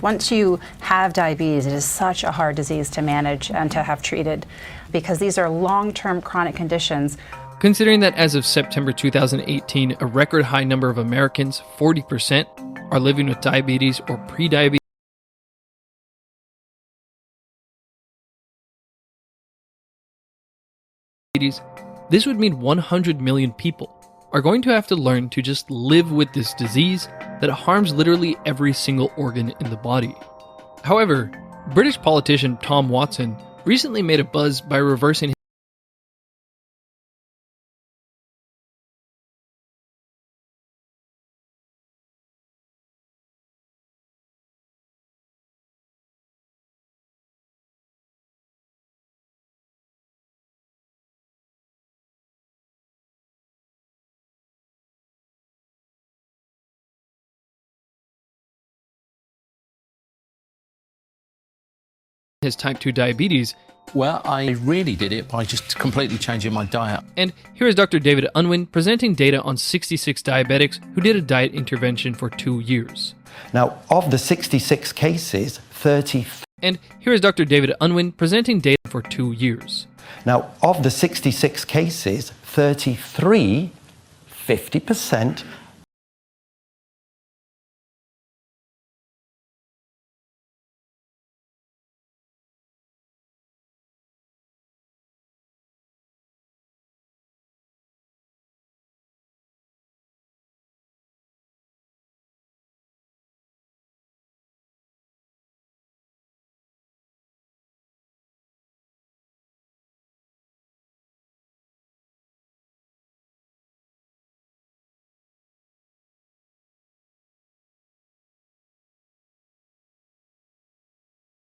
Once you have diabetes, it is such a hard disease to manage and to have treated because these are long-term chronic conditions. Considering that as of September 2018, a record high number of Americans, 40%, are living with diabetes or pre-diabetes, this would mean 100 million people are going to have to learn to just live with this disease that harms literally every single organ in the body. However, British politician Tom Watson recently made a buzz by reversing his type 2 diabetes. Well, I really did it by just completely changing my diet. And here is Dr. David Unwin presenting data on 66 diabetics who did a diet intervention for 2 years. Now, of the 66 cases, 30... And here is Dr. David Unwin presenting data for 2 years. Now, of the 66 cases, 33, 50%,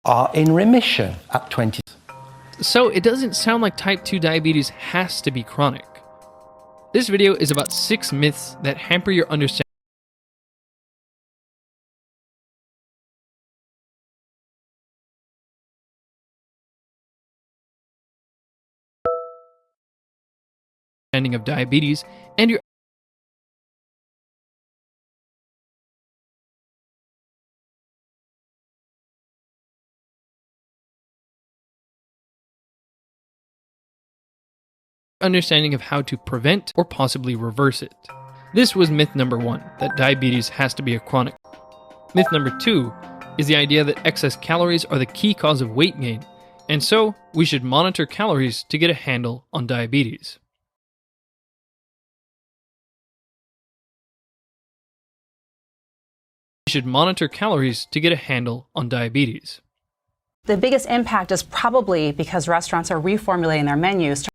are in remission at 20. So it doesn't sound like type 2 diabetes has to be chronic. This video is about 6 myths that hamper your understanding of diabetes and your understanding of how to prevent or possibly reverse it. This was myth number 1, that diabetes has to be a chronic. Myth number 2 is the idea that excess calories are the key cause of weight gain, and so we should monitor calories to get a handle on diabetes. We should monitor calories to get a handle on diabetes. The biggest impact is probably because restaurants are reformulating their menus to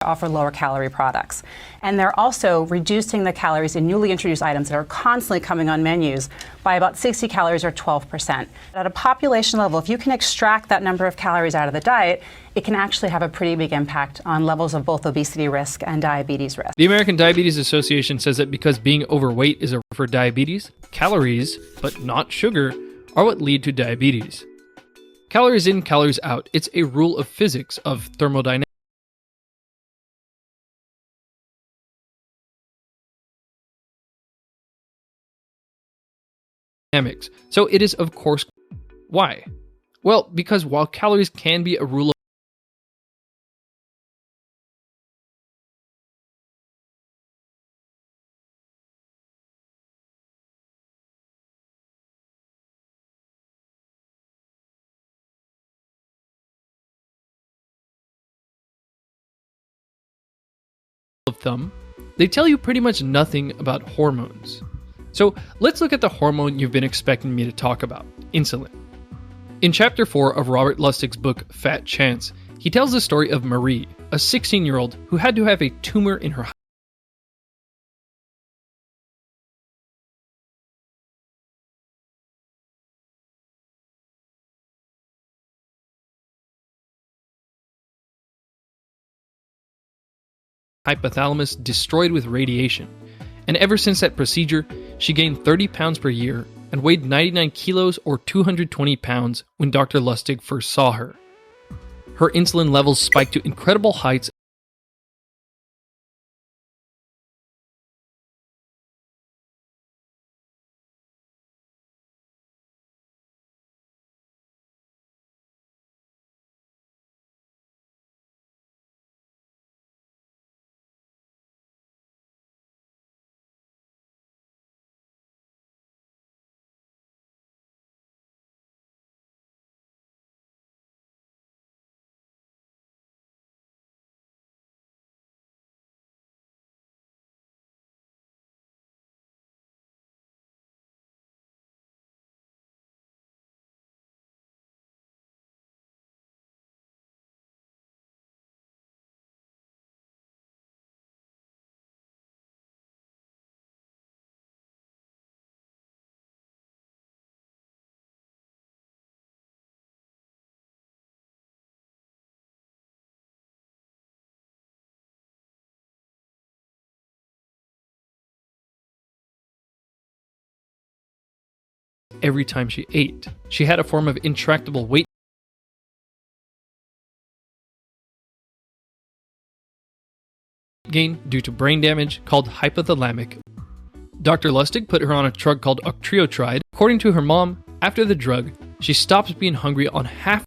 offer lower calorie products. And they're also reducing the calories in newly introduced items that are constantly coming on menus by about 60 calories or 12%. At a population level, if you can extract that number of calories out of the diet, it can actually have a pretty big impact on levels of both obesity risk and diabetes risk. The American Diabetes Association says that because being overweight is a risk for diabetes, calories, but not sugar, are what lead to diabetes. Calories in, calories out. It's a rule of physics, of thermodynamics. So it is, of course, why? Well, because while calories can be a rule of thumb, they tell you pretty much nothing about hormones. So let's look at the hormone you've been expecting me to talk about, insulin. In chapter 4 of Robert Lustig's book, Fat Chance, he tells the story of Marie, a 16-year-old who had to have a tumor in her hypothalamus destroyed with radiation. And ever since that procedure, she gained 30 pounds per year and weighed 99 kilos or 220 pounds when Dr. Lustig first saw her. Her insulin levels spiked to incredible heights. Every time she ate. She had a form of intractable weight gain due to brain damage called hypothalamic. Dr. Lustig put her on a drug called octreotide. According to her mom, after the drug, she stops being hungry on half